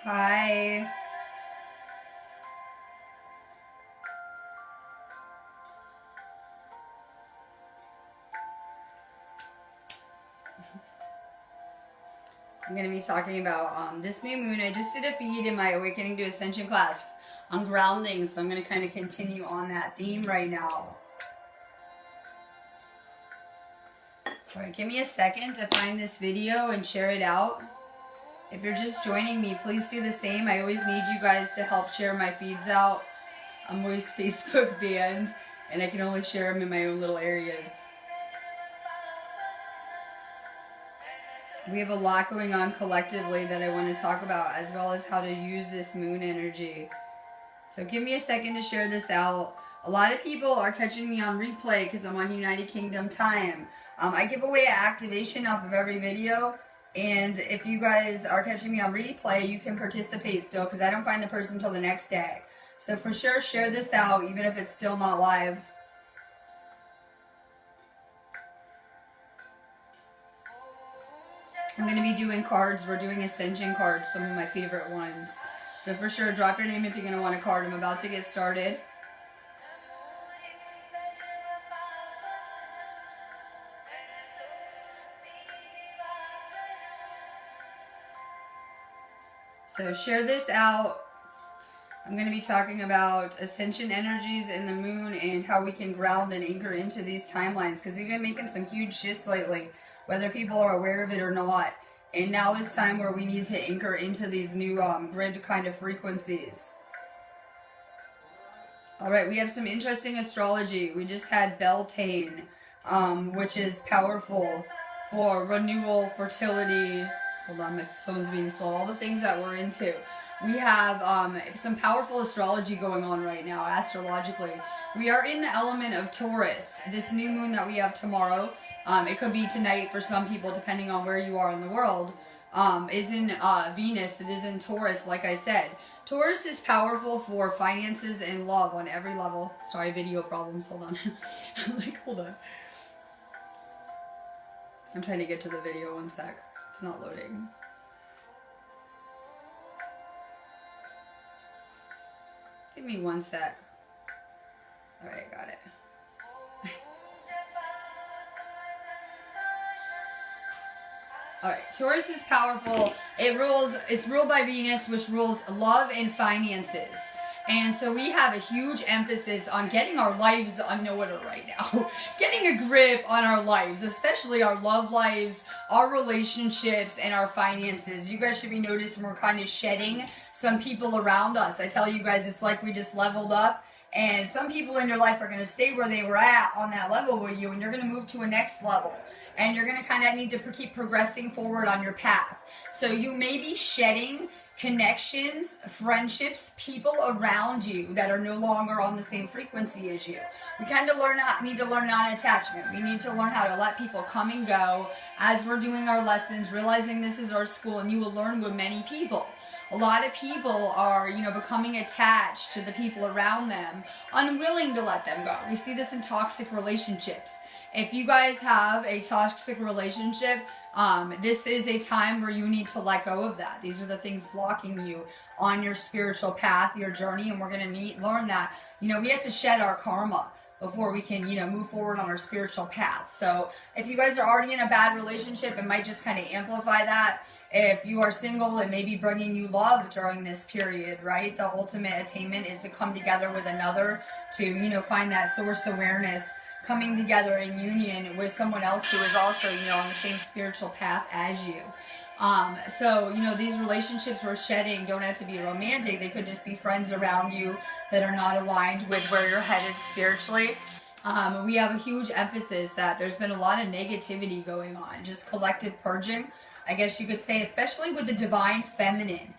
Hi. I'm going to be talking about this new moon. I just did a feed in my Awakening to Ascension class on grounding, so I'm going to kind of continue on that theme right now. Alright, give me a second to find this video and share it out. If you're just joining me, please do the same. I always need you guys to help share my feeds out. I'm always Facebook banned, and I can only share them in my own little areas. We have a lot going on collectively that I want to talk about, as well as how to use this moon energy. So give me a second to share this out. A lot of people are catching me on replay because I'm on United Kingdom time. I give away an activation off of every video, and if you guys are catching me on replay, you can participate still because I don't find the person until the next day. So for sure, share this out even if it's still not live. I'm going to be doing cards. We're doing Ascension cards, some of my favorite ones. So for sure, drop your name if you're going to want a card. I'm about to get started. So share this out. I'm going to be talking about ascension energies in the moon and how we can ground and anchor into these timelines, because we've been making some huge shifts lately, whether people are aware of it or not. And now is time where we need to anchor into these new grid kind of frequencies. Alright, we have some interesting astrology. We just had Beltane, which is powerful for renewal, fertility. Hold on, if someone's being slow. All the things that we're into. We have some powerful astrology going on right now, astrologically. We are in the element of Taurus. This new moon that we have tomorrow, it could be tonight for some people, depending on where you are in the world, is in Venus. It is in Taurus, like I said. Taurus is powerful for finances and love on every level. Sorry, video problems. Hold on. Hold on. I'm trying to get to the video. One sec. It's not loading. Give me one sec. Alright, got it. Alright, Taurus is powerful. It's ruled by Venus, which rules love and finances. And so we have a huge emphasis on getting our lives in order right now. Getting a grip on our lives, especially our love lives, our relationships, and our finances. You guys should be noticing we're kind of shedding some people around us. I tell you guys, it's like we just leveled up. And some people in your life are going to stay where they were at on that level with you, and you're going to move to a next level. And you're going to kind of need to keep progressing forward on your path. So you may be shedding connections, friendships, people around you that are no longer on the same frequency as you. We kind of need to learn non-attachment. We need to learn how to let people come and go as we're doing our lessons, realizing this is our school, and you will learn with many people. A lot of people are, becoming attached to the people around them, unwilling to let them go. We see this in toxic relationships. If you guys have a toxic relationship, this is a time where you need to let go of that. These are the things blocking you on your spiritual path, your journey, and we're going to learn that, we have to shed our karma before we can, move forward on our spiritual path. So if you guys are already in a bad relationship, it might just kind of amplify that. If you are single, it may be bringing you love during this period, right? The ultimate attainment is to come together with another to, find that source awareness, coming together in union with someone else who is also, on the same spiritual path as you. So, these relationships we're shedding don't have to be romantic. They could just be friends around you that are not aligned with where you're headed spiritually. We have a huge emphasis that there's been a lot of negativity going on, just collective purging, I guess you could say, especially with the divine feminine.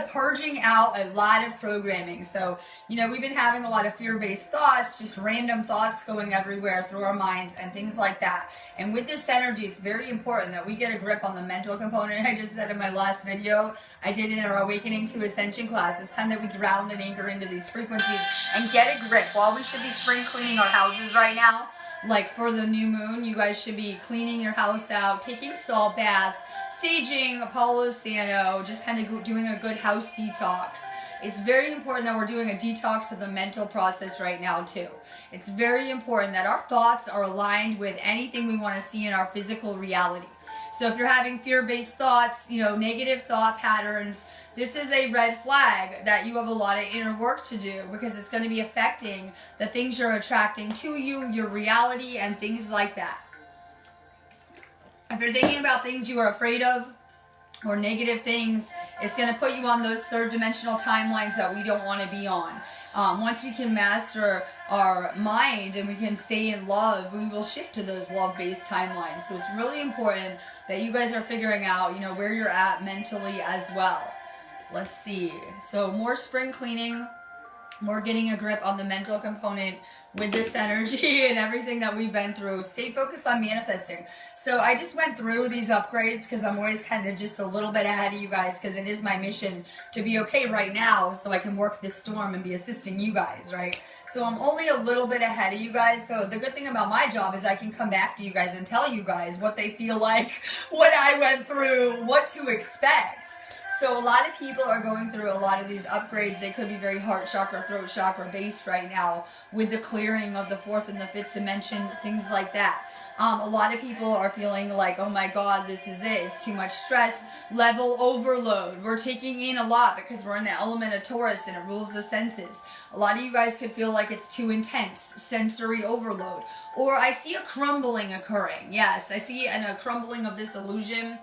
Purging out a lot of programming. So, we've been having a lot of fear-based thoughts, just random thoughts going everywhere through our minds and things like that. And with this energy, it's very important that we get a grip on the mental component. I just said in my last video, I did in our Awakening to Ascension class, it's time that we ground and anchor into these frequencies and get a grip. While we should be spring cleaning our houses right now, like for the new moon, you guys should be cleaning your house out, taking salt baths, saging, Palo Santo, just kind of doing a good house detox. It's very important that we're doing a detox of the mental process right now too. It's very important that our thoughts are aligned with anything we want to see in our physical reality. So if you're having fear-based thoughts, negative thought patterns, this is a red flag that you have a lot of inner work to do, because it's going to be affecting the things you're attracting to you, your reality, and things like that. If you're thinking about things you are afraid of or negative things, it's going to put you on those third dimensional timelines that we don't want to be on. Once we can master our mind and we can stay in love, we will shift to those love-based timelines. So it's really important that you guys are figuring out, where you're at mentally as well. Let's see. So more spring cleaning, more getting a grip on the mental component with this energy and everything that we've been through. Stay focused on manifesting. So I just went through these upgrades because I'm always kind of just a little bit ahead of you guys, because it is my mission to be okay right now so I can work this storm and be assisting you guys, right? So I'm only a little bit ahead of you guys. So the good thing about my job is I can come back to you guys and tell you guys what they feel like, what I went through, what to expect. So a lot of people are going through a lot of these upgrades. They could be very heart chakra, throat chakra based right now with the clearing of the fourth and the fifth dimension, things like that. A lot of people are feeling like, oh my God, this is it. It's too much stress, level overload. We're taking in a lot because we're in the element of Taurus and it rules the senses. A lot of you guys could feel like it's too intense, sensory overload. Or I see a crumbling occurring. Yes, I see a crumbling of this illusion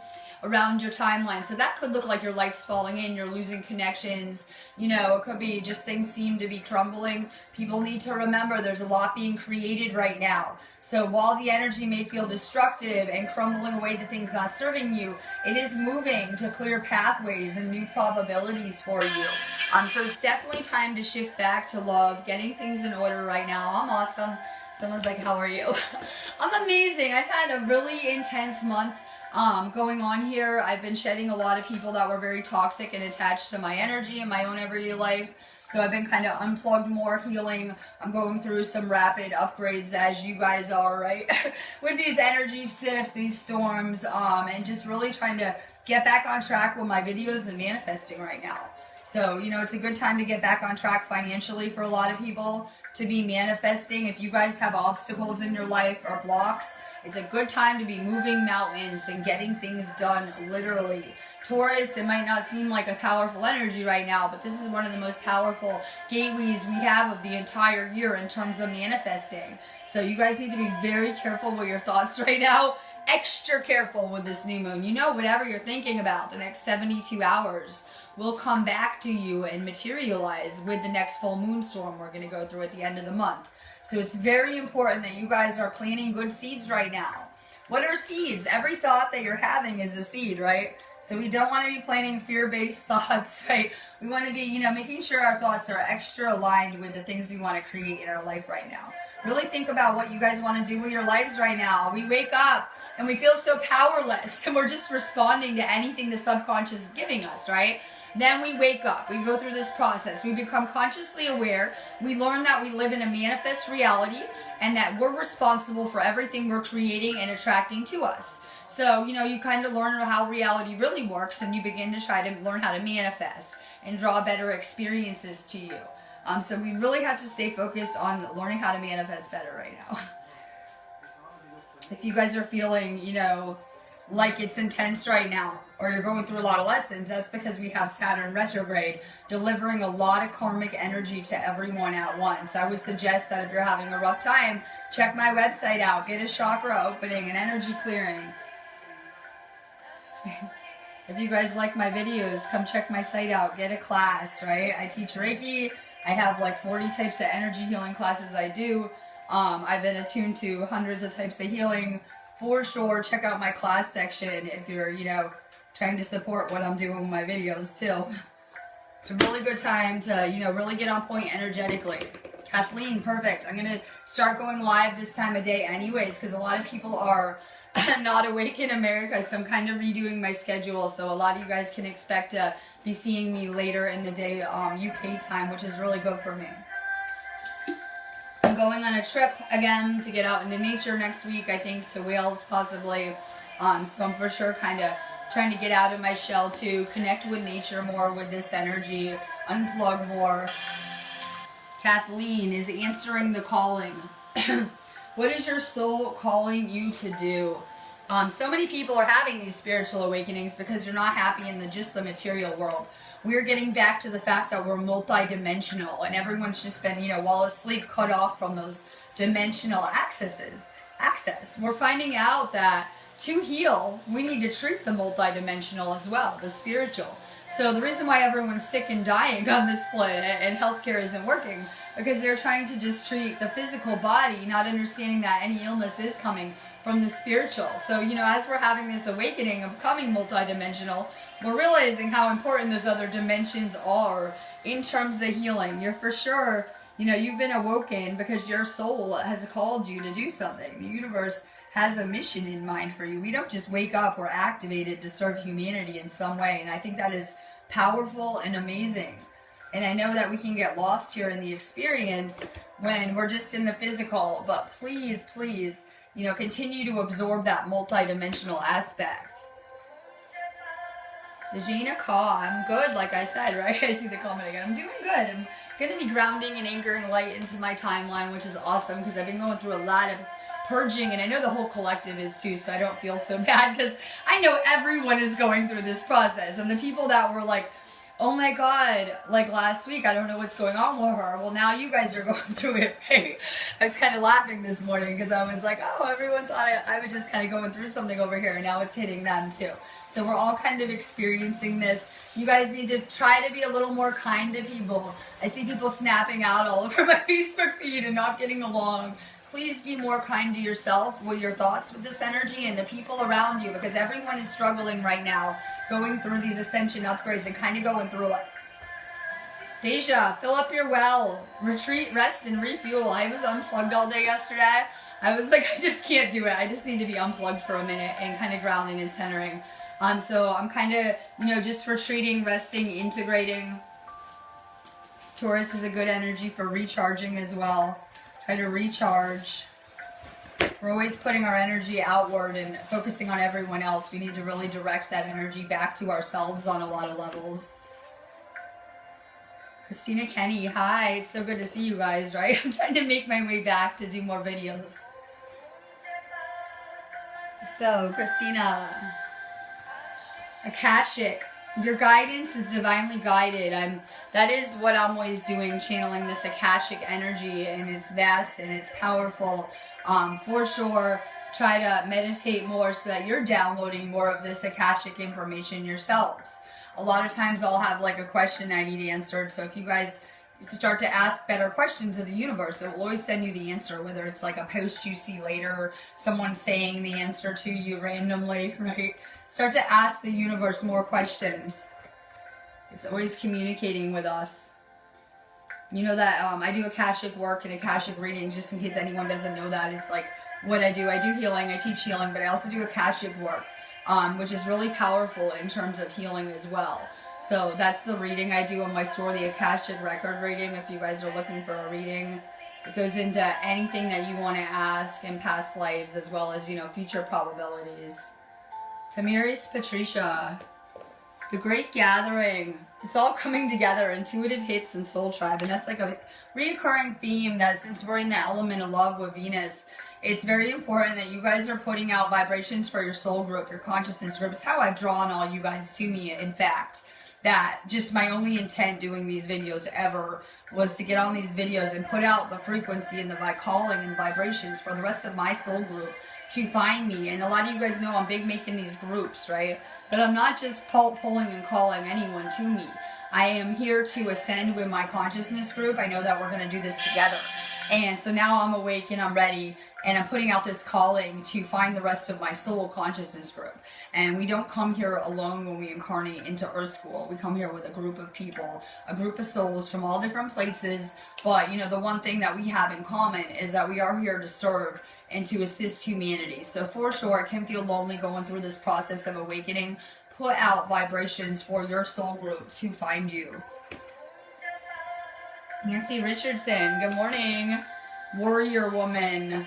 around your timeline. So that could look like your life's falling in, you're losing connections, it could be just things seem to be crumbling. People need to remember there's a lot being created right now. So while the energy may feel destructive and crumbling away to things not serving you, it is moving to clear pathways and new probabilities for you. So it's definitely time to shift back to love, getting things in order right now. I'm awesome. Someone's like, how are you? I'm amazing. I've had a really intense month going on here. I've been shedding a lot of people that were very toxic and attached to my energy in my own everyday life. So I've been kind of unplugged more, healing. I'm going through some rapid upgrades as you guys are, right? With these energy shifts, these storms, and just really trying to get back on track with my videos and manifesting right now. So, it's a good time to get back on track financially for a lot of people, to be manifesting. If you guys have obstacles in your life or blocks, it's a good time to be moving mountains and getting things done, literally. Taurus, it might not seem like a powerful energy right now, but this is one of the most powerful gateways we have of the entire year in terms of manifesting. So you guys need to be very careful with your thoughts right now. Extra careful with this new moon. Whatever you're thinking about the next 72 hours will come back to you and materialize with the next full moon storm we're going to go through at the end of the month. So it's very important that you guys are planting good seeds right now. What are seeds? Every thought that you're having is a seed, right? So we don't want to be planting fear-based thoughts, right? We want to be, making sure our thoughts are extra aligned with the things we want to create in our life right now. Really think about what you guys want to do with your lives right now. We wake up and we feel so powerless and we're just responding to anything the subconscious is giving us, right? Then we wake up, we go through this process, we become consciously aware, we learn that we live in a manifest reality and that we're responsible for everything we're creating and attracting to us. So, you kind of learn how reality really works and you begin to try to learn how to manifest and draw better experiences to you. So we really have to stay focused on learning how to manifest better right now. If you guys are feeling, like it's intense right now, or you're going through a lot of lessons, that's because we have Saturn retrograde delivering a lot of karmic energy to everyone at once. I would suggest that if you're having a rough time, check my website out, get a chakra opening, an energy clearing. If you guys like my videos, come check my site out, get a class, right? I teach Reiki. I have like 40 types of energy healing classes I do. I've been attuned to hundreds of types of healing. For sure, check out my class section if you're, trying to support what I'm doing with my videos too. It's a really good time to, really get on point energetically. Kathleen, perfect. I'm going to start going live this time of day anyways, because a lot of people are not awake in America, so I'm kind of redoing my schedule, so a lot of you guys can expect to be seeing me later in the day, UK time, which is really good for me. I'm going on a trip again to get out into nature next week, I think to Wales possibly. So I'm for sure kind of trying to get out of my shell to connect with nature more, with this energy, unplug more. Kathleen is answering the calling. What is your soul calling you to do? So many people are having these spiritual awakenings because they're not happy in just the material world. We're getting back to the fact that we're multi-dimensional, and everyone's just been, while asleep, cut off from those dimensional access. We're finding out that to heal, we need to treat the multi-dimensional as well, the spiritual. So the reason why everyone's sick and dying on this planet and healthcare isn't working, because they're trying to just treat the physical body, not understanding that any illness is coming from the spiritual. So, as we're having this awakening of becoming multidimensional, we're realizing how important those other dimensions are in terms of healing. You're for sure, you've been awoken because your soul has called you to do something. The universe has a mission in mind for you. We don't just wake up, we're activated to serve humanity in some way. And I think that is powerful and amazing. And I know that we can get lost here in the experience when we're just in the physical, but please, continue to absorb that multidimensional aspect. Dejana Kaw, I'm good, like I said, right? I see the comment again. I'm doing good. I'm going to be grounding and anchoring light into my timeline, which is awesome because I've been going through a lot of purging, and I know the whole collective is too, so I don't feel so bad because I know everyone is going through this process. And the people that were like, oh my God, like last week, I don't know what's going on with her. Well, now you guys are going through it, right? I was kind of laughing this morning because I was like, oh, everyone thought I was just kind of going through something over here, and now it's hitting them too. So we're all kind of experiencing this. You guys need to try to be a little more kind to people. I see people snapping out all over my Facebook feed and not getting along. Please be more kind to yourself with your thoughts with this energy and the people around you, because everyone is struggling right now, going through these ascension upgrades and kind of going through it. Deja, fill up your well, retreat, rest, and refuel. I was unplugged all day yesterday. I was like, I just can't do it. I just need to be unplugged for a minute and kind of grounding and centering. So I'm kind of, just retreating, resting, integrating. Taurus is a good energy for recharging as well. Try to recharge. We're always putting our energy outward and focusing on everyone else. We need to really direct that energy back to ourselves on a lot of levels. Christina Kenny, hi. It's so good to see you guys, right? I'm trying to make my way back to do more videos. So, Christina. Akashic. Your guidance is divinely guided. That is what I'm always doing, channeling this Akashic energy, and it's vast and it's powerful. For sure, try to meditate more so that you're downloading more of this Akashic information yourselves. A lot of times I'll have like a question I need answered, so if you guys start to ask better questions of the universe, it will always send you the answer, whether it's like a post you see later, someone saying the answer to you randomly, right? Start to ask the universe more questions. It's always communicating with us. You know that I do Akashic work and Akashic readings, just in case anyone doesn't know that. It's like what I do. I do healing, I teach healing, but I also do Akashic work, which is really powerful in terms of healing as well. So that's the reading I do on my store, the Akashic record reading. If you guys are looking for a reading, it goes into anything that you want to ask in past lives, as well as, future probabilities. Tamiris Patricia, the Great Gathering. It's all coming together, intuitive hits and soul tribe. And that's like a reoccurring theme that since we're in the element of love with Venus, it's very important that you guys are putting out vibrations for your soul group, your consciousness group. It's how I've drawn all you guys to me, in fact. That just my only intent doing these videos ever was to get on these videos and put out the frequency and the calling and vibrations for the rest of my soul group to find me. And a lot of you guys know I'm big making these groups, right? But I'm not just pulling and calling anyone to me. I am here to ascend with my consciousness group. I know that we're going to do this together. And so now I'm awake and I'm ready, and I'm putting out this calling to find the rest of my soul consciousness group. And we don't come here alone when we incarnate into Earth School. We come here with a group of people, a group of souls from all different places. But, the one thing that we have in common is that we are here to serve and to assist humanity. So for sure, it can feel lonely going through this process of awakening. Put out vibrations for your soul group to find you. Nancy Richardson, good morning. Warrior woman.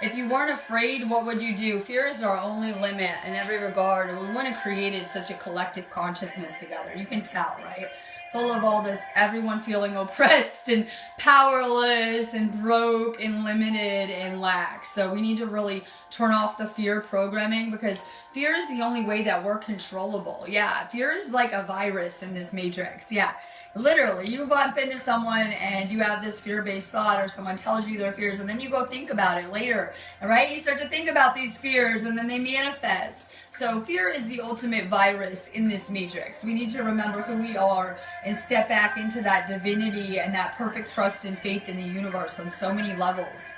If you weren't afraid, what would you do? Fear is our only limit in every regard. And we wouldn't have created such a collective consciousness together. You can tell, right? Full of all this, everyone feeling oppressed and powerless and broke and limited and lax. So we need to really turn off the fear programming, because fear is the only way that we're controllable. Yeah, fear is like a virus in this matrix. Yeah. Literally, you bump into someone and you have this fear-based thought, or someone tells you their fears, and then you go think about it later, right? You start to think about these fears and then they manifest. So fear is the ultimate virus in this matrix. We need to remember who we are and step back into that divinity and that perfect trust and faith in the universe on so many levels.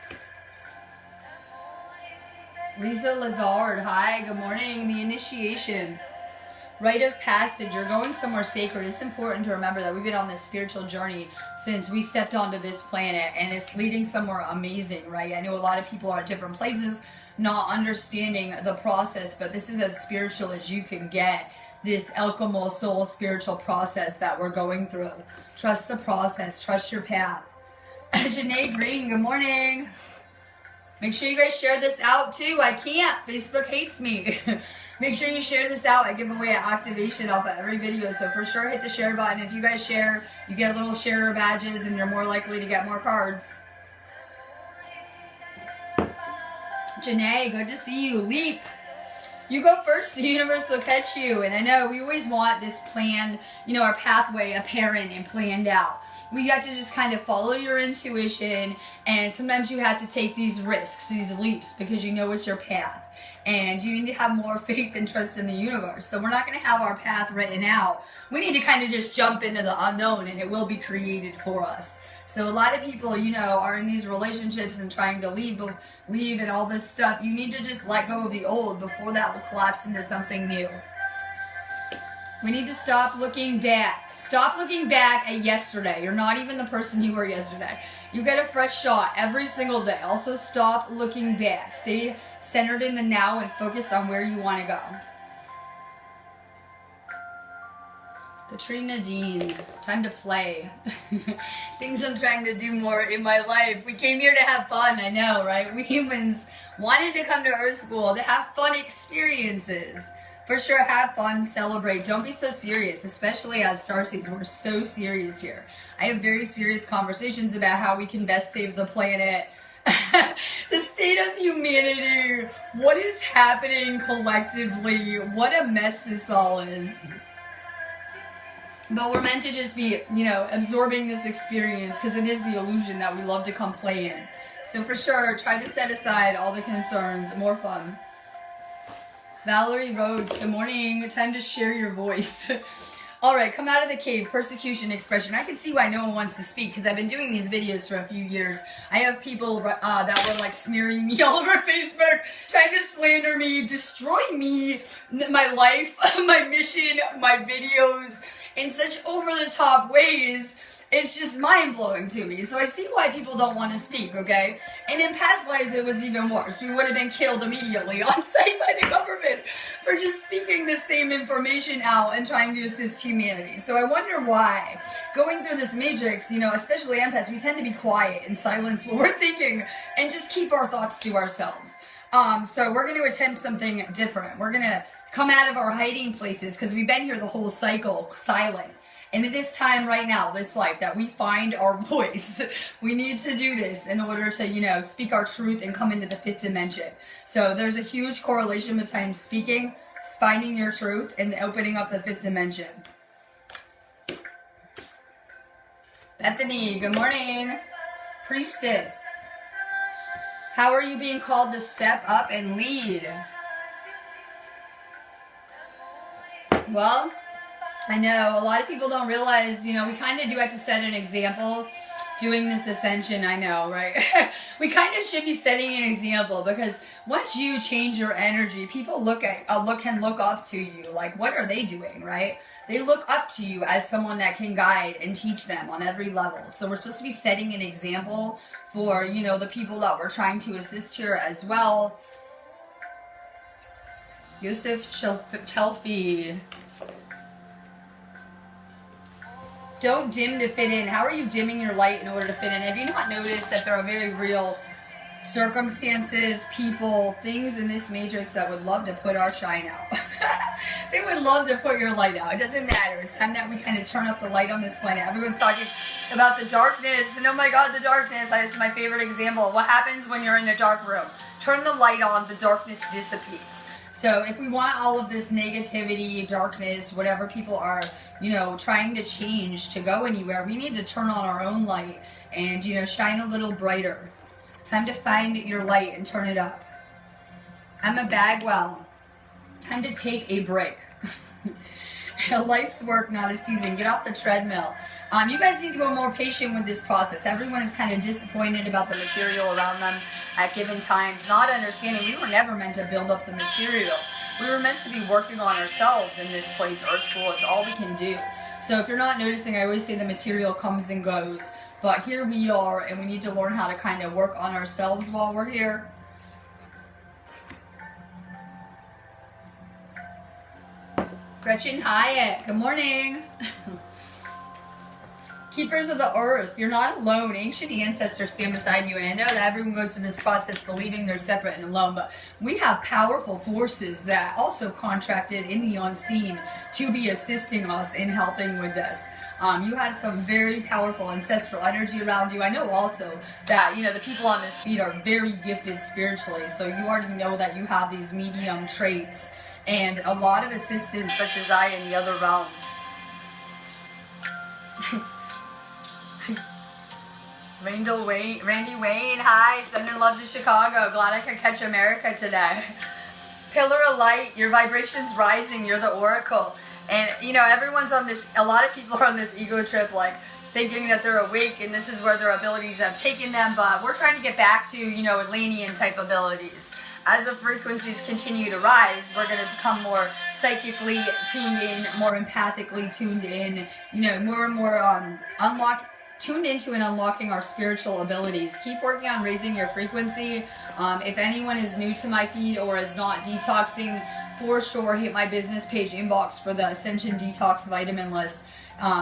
Lisa Lazard, hi, good morning. The initiation. Rite of passage, you're going somewhere sacred. It's important to remember that we've been on this spiritual journey since we stepped onto this planet, and it's leading somewhere amazing, right? I know a lot of people are at different places not understanding the process, but this is as spiritual as you can get. This alchemical soul spiritual process that we're going through. Trust the process, trust your path. Janae Green, good morning. Make sure you guys share this out too. I can't. Facebook hates me. Make sure you share this out. I give away an activation off of every video. So for sure, hit the share button. If you guys share, you get little sharer badges and you're more likely to get more cards. Janae, good to see you. Leap. You go first, the universe will catch you. And I know we always want this planned, our pathway apparent and planned out. We got to just kind of follow your intuition, and sometimes you have to take these risks, these leaps, because you know it's your path. And you need to have more faith and trust in the universe. So we're not going to have our path written out. We need to kind of just jump into the unknown, and it will be created for us. So a lot of people, are in these relationships and trying to leave and all this stuff. You need to just let go of the old before that will collapse into something new. We need to stop looking back. Stop looking back at yesterday. You're not even the person you were yesterday. You get a fresh shot every single day. Also, stop looking back. Stay centered in the now and focus on where you want to go. Katrina Dean, time to play. Things I'm trying to do more in my life. We came here to have fun, I know, right? We humans wanted to come to Earth School to have fun experiences. For sure, have fun, celebrate. Don't be so serious, especially as starseeds. We're so serious here. I have very serious conversations about how we can best save the planet. The state of humanity. What is happening collectively? What a mess this all is. But we're meant to just be, absorbing this experience, because it is the illusion that we love to come play in. So for sure, try to set aside all the concerns. More fun. Valerie Rhodes, good morning. Time to share your voice. All right, come out of the cave. Persecution expression. I can see why no one wants to speak, because I've been doing these videos for a few years. I have people that were like smearing me all over Facebook, trying to slander me, destroy me, my life, my mission, my videos, in such over-the-top ways. It's just mind-blowing to me. So I see why people don't want to speak, okay? And in past lives, it was even worse. We would have been killed immediately on sight by the government for just speaking the same information out and trying to assist humanity. So I wonder why. Going through this matrix, especially empaths, we tend to be quiet and silence what we're thinking and just keep our thoughts to ourselves. So we're going to attempt something different. We're going to come out of our hiding places, because we've been here the whole cycle, silent. And it is time right now, this life, that we find our voice. We need to do this in order to, speak our truth and come into the fifth dimension. So there's a huge correlation between speaking, finding your truth, and opening up the fifth dimension. Bethany, good morning. Priestess, how are you being called to step up and lead? Well, I know a lot of people don't realize, we kind of do have to set an example doing this ascension. I know, right? We kind of should be setting an example, because once you change your energy, people can look up to you. Like, what are they doing, right? They look up to you as someone that can guide and teach them on every level. So we're supposed to be setting an example for, the people that we're trying to assist here as well. Yusuf Chelfi. Don't dim to fit in. How are you dimming your light in order to fit in? Have you not noticed that there are very real circumstances, people, things in this matrix that would love to put our shine out? They would love to put your light out. It doesn't matter. It's time that we kind of turn up the light on this planet. Everyone's talking about the darkness, and oh my god, the darkness. This is my favorite example. What happens when you're in a dark room? Turn the light on, the darkness dissipates. So if we want all of this negativity, darkness, whatever people are, trying to change to go anywhere, we need to turn on our own light and, shine a little brighter. Time to find your light and turn it up. I'm a Bagwell. Time to take a break. A life's work, not a season. Get off the treadmill. You guys need to go more patient with this process. Everyone is kind of disappointed about the material around them at given times, not understanding we were never meant to build up the material. We were meant to be working on ourselves in this place, our school. It's all we can do. So if you're not noticing, I always say the material comes and goes. But here we are, and we need to learn how to kind of work on ourselves while we're here. Gretchen Hyatt, good morning. Keepers of the earth, you're not alone. Ancient ancestors stand beside you, and I know that everyone goes through this process believing they're separate and alone, but we have powerful forces that also contracted in the unseen to be assisting us in helping with this. You had some very powerful ancestral energy around you. I know also that, the people on this feed are very gifted spiritually, so you already know that you have these medium traits and a lot of assistance, such as I in the other realm. Randy Wayne, hi, sending love to Chicago. Glad I could catch America today. Pillar of light, your vibration's rising, you're the oracle. And, everyone's on this, a lot of people are on this ego trip, like, thinking that they're awake and this is where their abilities have taken them, but we're trying to get back to, Atlantean type abilities. As the frequencies continue to rise, we're going to become more psychically tuned in, more empathically tuned in, more and more tuned into and unlocking our spiritual abilities. Keep working on raising your frequency. If anyone is new to my feed or is not detoxing, for sure hit my business page inbox for the Ascension Detox Vitamin List,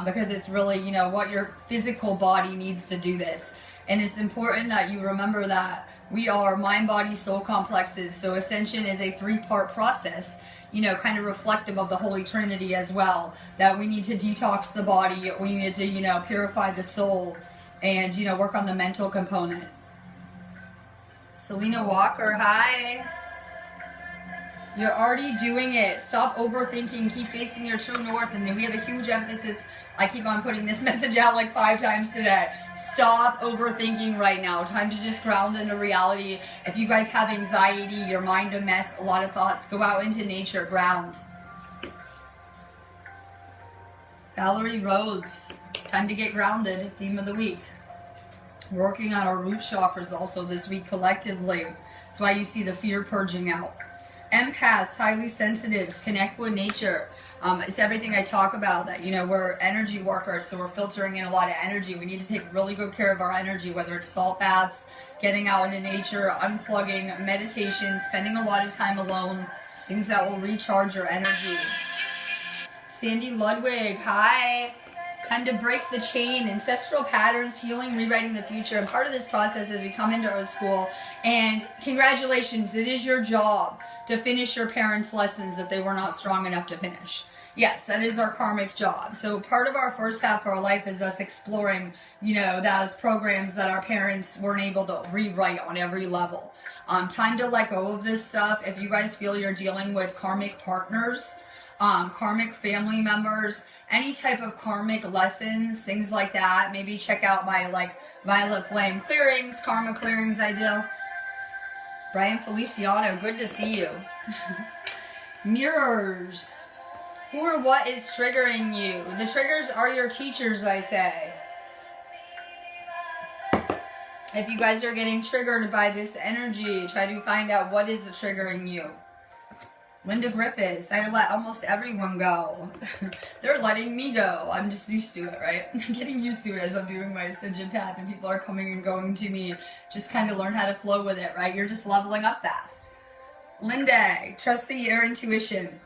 because it's really, what your physical body needs to do this. And it's important that you remember that we are mind, body, soul complexes. So Ascension is a 3-part process, kind of reflective of the Holy Trinity as well. That we need to detox the body, we need to, purify the soul, and, work on the mental component. Selena Walker, hi. You're already doing it. Stop overthinking. Keep facing your true north. And then we have a huge emphasis. I keep on putting this message out like 5 times today. Stop overthinking right now. Time to just ground into reality. If you guys have anxiety, your mind a mess, a lot of thoughts, go out into nature, ground. Valerie Rhodes, time to get grounded. Theme of the week. Working on our root chakras also this week collectively. That's why you see the fear purging out. Empaths, highly sensitives, connect with nature. It's everything I talk about, that, we're energy workers, so we're filtering in a lot of energy. We need to take really good care of our energy, whether it's salt baths, getting out into nature, unplugging, meditation, spending a lot of time alone, things that will recharge your energy. Sandy Ludwig, hi. Time to break the chain, ancestral patterns, healing, rewriting the future. And part of this process as we come into our school, and congratulations, it is your job to finish your parents' lessons that they were not strong enough to finish. Yes, that is our karmic job. So part of our first half of our life is us exploring, those programs that our parents weren't able to rewrite on every level. Time to let go of this stuff. If you guys feel you're dealing with karmic partners, karmic family members, any type of karmic lessons, things like that, maybe check out my Violet Flame clearings, karma clearings I do. Brian Feliciano, good to see you. Mirrors. Who or what is triggering you? The triggers are your teachers, I say. If you guys are getting triggered by this energy, try to find out what is triggering you. Linda Griffiths, I let almost everyone go. They're letting me go. I'm just used to it, right? I'm getting used to it as I'm doing my ascension path and people are coming and going to me. Just kind of learn how to flow with it, right? You're just leveling up fast. Linda, trust your intuition.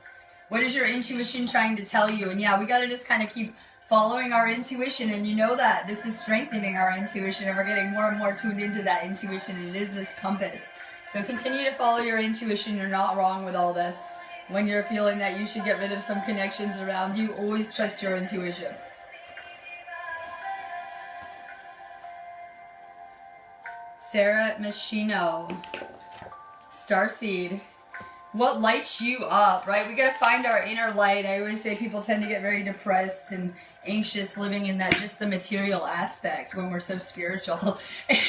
What is your intuition trying to tell you? And yeah, we got to just kind of keep following our intuition, and you know that this is strengthening our intuition, and we're getting more and more tuned into that intuition. It is this compass. So continue to follow your intuition. You're not wrong with all this. When you're feeling that you should get rid of some connections around you, always trust your intuition. Sarah Machino, Starseed. What lights you up, right? We gotta find our inner light. I always say people tend to get very depressed and anxious living in that just the material aspect when we're so spiritual,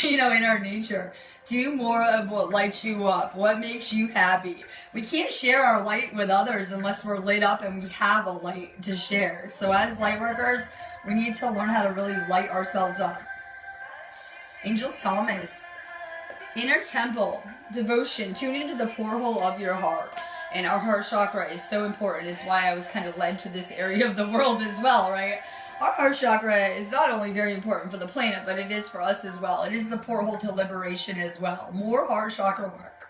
you know, in our nature. Do more of what lights you up, what makes you happy. We can't share our light with others unless we're lit up and we have a light to share. So as light workers, we need to learn how to really light ourselves up. Angel Thomas. Inner temple, devotion, tune into the porthole of your heart. And our heart chakra is so important. It's why I was kind of led to this area of the world as well, right? Our heart chakra is not only very important for the planet, but it is for us as well. It is the porthole to liberation as well. More heart chakra work.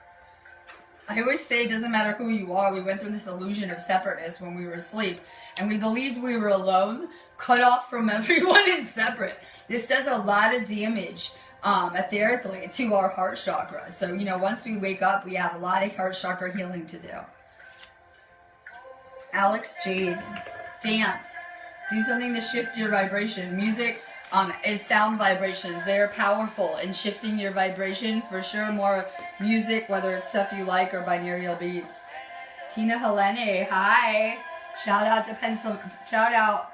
I always say it doesn't matter who you are. We went through this illusion of separateness when we were asleep. And we believed we were alone, cut off from everyone and separate. This does a lot of damage etherically to our heart chakra. So, you know, once we wake up, we have a lot of heart chakra healing to do. Alex Jade. Dance. Do something to shift your vibration. Music is sound vibrations. They are powerful in shifting your vibration. For sure, more music, whether it's stuff you like or binaural beats. Tina Helene. Hi. Shout out to Pennsylvania. Shout out.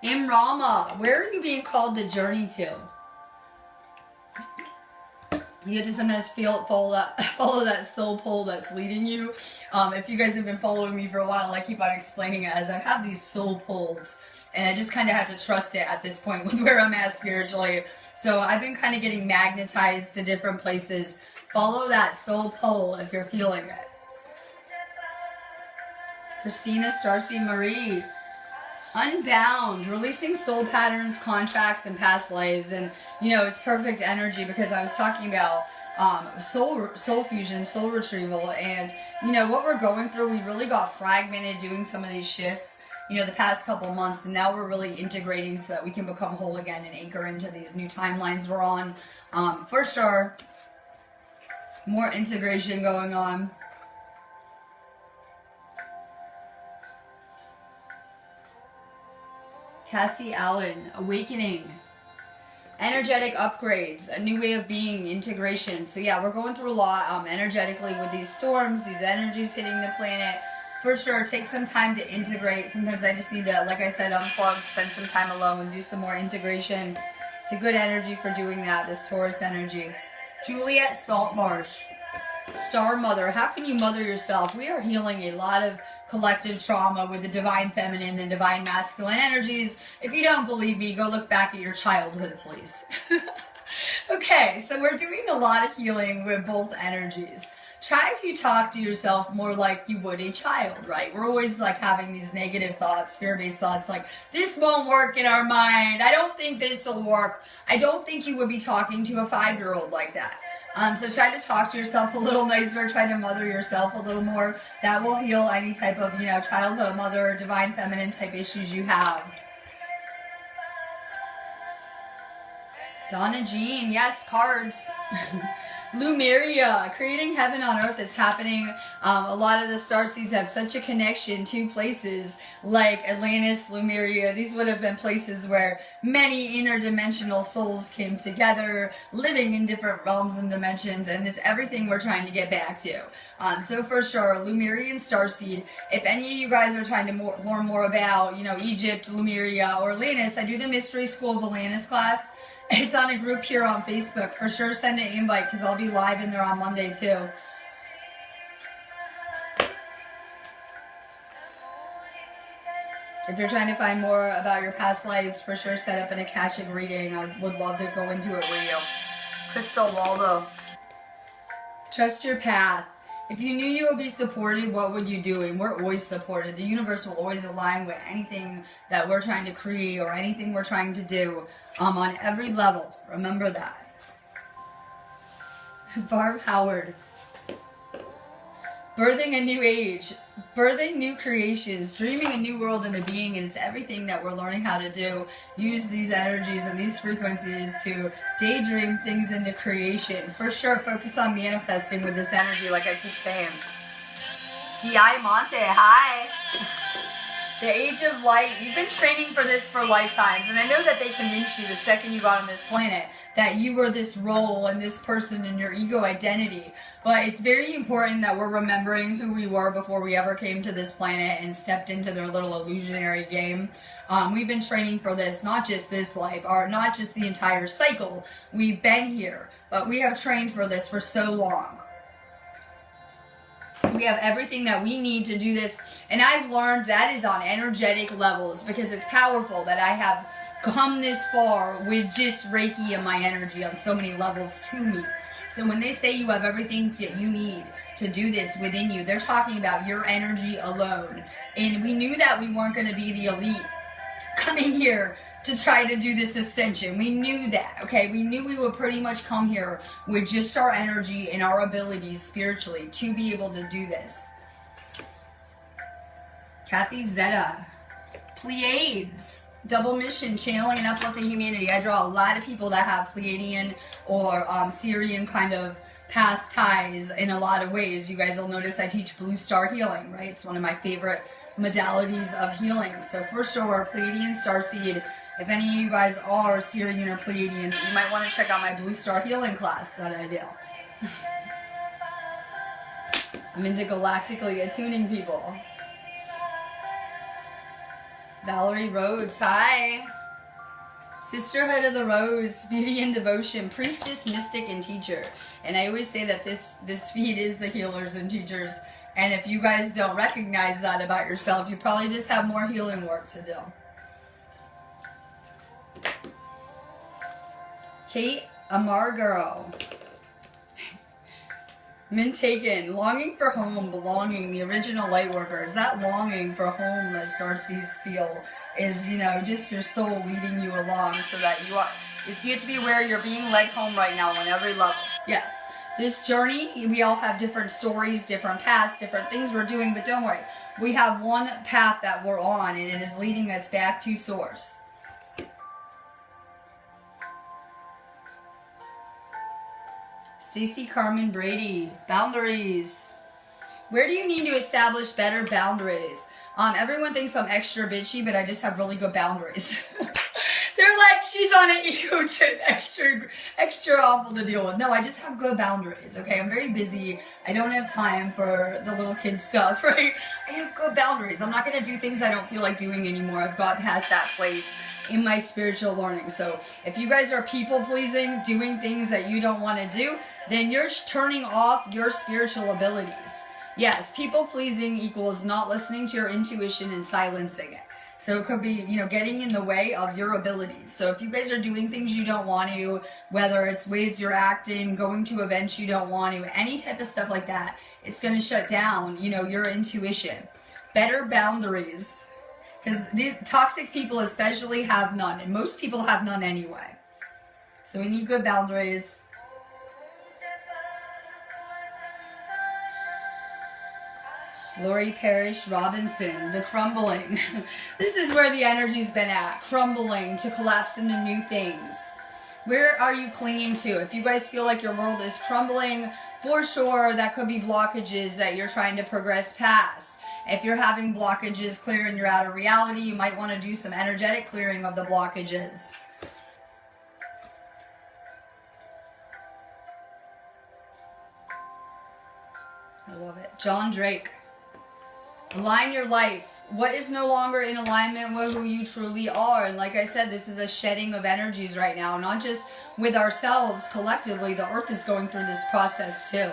Imrama. Where are you being called to journey to? You have to sometimes follow that soul pull that's leading you. If you guys have been following me for a while, I keep on explaining it as I have these soul pulls. And I just kind of have to trust it at this point with where I'm at spiritually. So I've been kind of getting magnetized to different places. Follow that soul pull if you're feeling it. Christina Starcy Marie. Unbound, releasing soul patterns, contracts, and past lives. And, you know, it's perfect energy because I was talking about soul fusion, soul retrieval. And, you know, what we're going through, we really got fragmented doing some of these shifts, you know, the past couple months. And now we're really integrating so that we can become whole again and anchor into these new timelines we're on. For sure, more integration going on. Cassie Allen, awakening, energetic upgrades, a new way of being, integration. So yeah, we're going through a lot energetically with these storms, these energies hitting the planet. For sure, take some time to integrate. Sometimes I just need to, like I said, unplug, spend some time alone, do some more integration. It's a good energy for doing that, this Taurus energy. Juliet Saltmarsh. Star Mother, how can you mother yourself? We are healing a lot of collective trauma with the divine feminine and divine masculine energies. If you don't believe me, go look back at your childhood, please. Okay, so we're doing a lot of healing with both energies. Try to talk to yourself more like you would a child, right? We're always like having these negative thoughts, fear-based thoughts like, this won't work in our mind. I don't think this will work. I don't think you would be talking to a 5-year-old like that. So try to talk to yourself a little nicer, try to mother yourself a little more. That will heal any type of, you know, childhood, mother, divine feminine type issues you have. Donna Jean, yes, cards. Lumeria, creating heaven on earth is happening. A lot of the starseeds have such a connection to places like Atlantis, Lumeria. These would have been places where many interdimensional souls came together, living in different realms and dimensions, and it's everything we're trying to get back to. So for sure, Lumerian starseed, if any of you guys are trying to learn more about, you know, Egypt, Lumeria, or Atlantis, I do the Mystery School of Atlantis class. It's on a group here on Facebook. For sure, send an invite because I'll be live in there on Monday too. If you're trying to find more about your past lives, for sure set up an Akashic reading. I would love to go into it with you. Crystal Waldo. Trust your path. If you knew you would be supported, what would you do? And we're always supported. The universe will always align with anything that we're trying to create or anything we're trying to do on every level. Remember that. Barb Howard. Birthing a new age. Birthing new creations, dreaming a new world into being, and it's everything that we're learning how to do. Use these energies and these frequencies to daydream things into creation. For sure, focus on manifesting with this energy, like I keep saying. D.I. Monte, hi. The Age of Light. You've been training for this for lifetimes, and I know that they convinced you the second you got on this planet that you were this role and this person in your ego identity. But it's very important that we're remembering who we were before we ever came to this planet and stepped into their little illusionary game. We've been training for this, not just this life, or not just the entire cycle. We've been here, but we have trained for this for so long. We have everything that we need to do this, and I've learned that is on energetic levels, because it's powerful that I have come this far with just Reiki and my energy on so many levels to me. So when they say you have everything that you need to do this within you, they're talking about your energy alone. And we knew that we weren't going to be the elite coming here to try to do this ascension. We knew that, okay? We knew we would pretty much come here with just our energy and our abilities spiritually to be able to do this. Kathy Zeta. Pleiades. Double mission, channeling and uplifting humanity. I draw a lot of people that have Pleiadian or Syrian kind of past ties in a lot of ways. You guys will notice I teach Blue Star Healing, right? It's one of my favorite modalities of healing. So for sure, Pleiadian Starseed. If any of you guys are Syrian or Pleiadian, you might want to check out my Blue Star Healing class that I do. I'm into galactically attuning people. Valerie Rhodes, hi. Sisterhood of the Rose, Beauty and Devotion, Priestess, Mystic, and Teacher. And I always say that this feed is the healers and teachers. And if you guys don't recognize that about yourself, you probably just have more healing work to do. Kate Amargaro. Mint taken. Longing for home, belonging, the original light workers. That longing for home that starseeds feel is, you know, just your soul leading you along so that you get to be aware you're being led home right now on every level. Yes. This journey, we all have different stories, different paths, different things we're doing, but don't worry. We have one path that we're on, and it is leading us back to Source. Stacey Carmen Brady, boundaries. Where do you need to establish better boundaries? Everyone thinks I'm extra bitchy, but I just have really good boundaries. They're like, she's on an ego trip, extra awful to deal with. No, I just have good boundaries, okay? I'm very busy. I don't have time for the little kid stuff, right? I have good boundaries. I'm not going to do things I don't feel like doing anymore. I've got past that place in my spiritual learning. So if you guys are people pleasing, doing things that you don't want to do, then you're turning off your spiritual abilities. Yes, people pleasing equals not listening to your intuition and silencing it. So it could be, you know, getting in the way of your abilities. So if you guys are doing things you don't want to, whether it's ways you're acting, going to events you don't want to, any type of stuff like that, it's going to shut down, you know, your intuition. Better boundaries. Because these toxic people especially have none. And most people have none anyway. So we need good boundaries. Lori Parrish Robinson, the crumbling. This is where the energy's been at. Crumbling to collapse into new things. Where are you clinging to? If you guys feel like your world is crumbling, for sure that could be blockages that you're trying to progress past. If you're having blockages clearing your outer reality, you might want to do some energetic clearing of the blockages. I love it. John Drake. Align your life. What is no longer in alignment with who you truly are? And like I said, this is a shedding of energies right now. Not just with ourselves, collectively. The earth is going through this process too.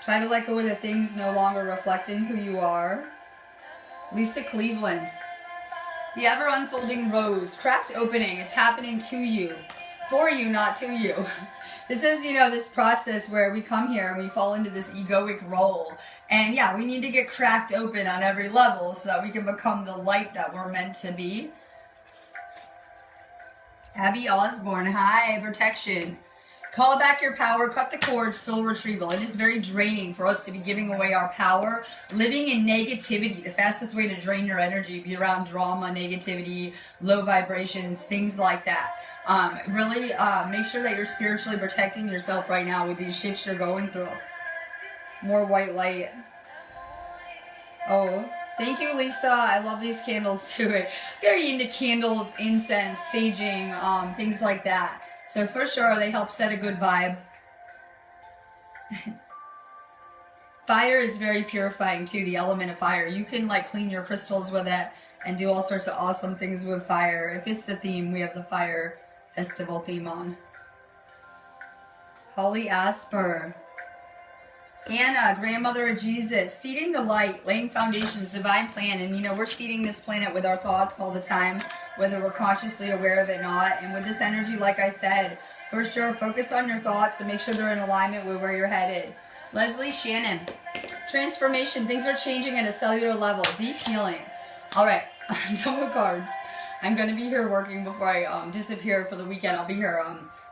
Try to let go of the things no longer reflecting who you are. Lisa Cleveland. The ever unfolding rose. Cracked opening. It's happening to you. For you, not to you. This is, you know, this process where we come here and we fall into this egoic role. And yeah, we need to get cracked open on every level so that we can become the light that we're meant to be. Abby Osborne, hi, protection. Call back your power, cut the cord, soul retrieval. It is very draining for us to be giving away our power, living in negativity. The fastest way to drain your energy, be around drama, negativity, low vibrations, things like that. Really make sure that you're spiritually protecting yourself right now with these shifts you're going through. More white light. Oh, thank you, Lisa. I love these candles too. Very into candles, incense, saging, things like that. So for sure, they help set a good vibe. Fire is very purifying too, the element of fire. You can like clean your crystals with it and do all sorts of awesome things with fire. If it's the theme, we have the fire festival theme on. Holly Asper. Anna, grandmother of Jesus, seeding the light, laying foundations, divine plan. And you know, we're seeding this planet with our thoughts all the time, whether we're consciously aware of it or not. And with this energy, like I said, for sure, focus on your thoughts and make sure they're in alignment with where you're headed. Leslie Shannon, transformation, things are changing at a cellular level, deep healing. All right, I'm done with cards. I'm going to be here working before I disappear for the weekend. I'll be here,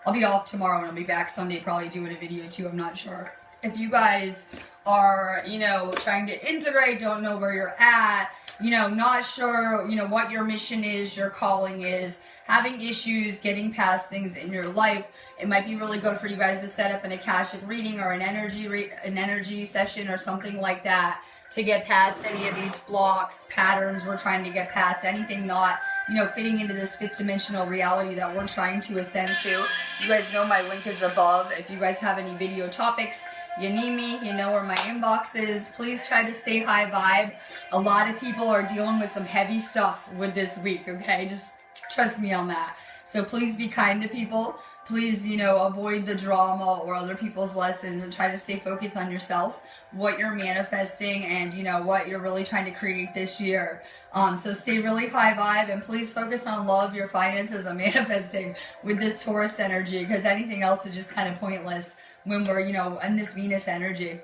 I'll be off tomorrow and I'll be back Sunday, probably doing a video too, I'm not sure. If you guys are, you know, trying to integrate, don't know where you're at, you know, not sure, you know, what your mission is, your calling is, having issues, getting past things in your life, it might be really good for you guys to set up an Akashic reading or an energy session or something like that to get past any of these blocks, patterns we're trying to get past, anything not, you know, fitting into this fifth dimensional reality that we're trying to ascend to. You guys know my link is above. If you guys have any video topics, you need me, you know where my inbox is. Please try to stay high vibe. A lot of people are dealing with some heavy stuff with this week, okay? Just trust me on that. So please be kind to people. Please, you know, avoid the drama or other people's lessons and try to stay focused on yourself, what you're manifesting, and, you know, what you're really trying to create this year. So stay really high vibe and please focus on love, your finances, and manifesting with this Taurus energy, because anything else is just kind of pointless when we're, you know, in this Venus energy.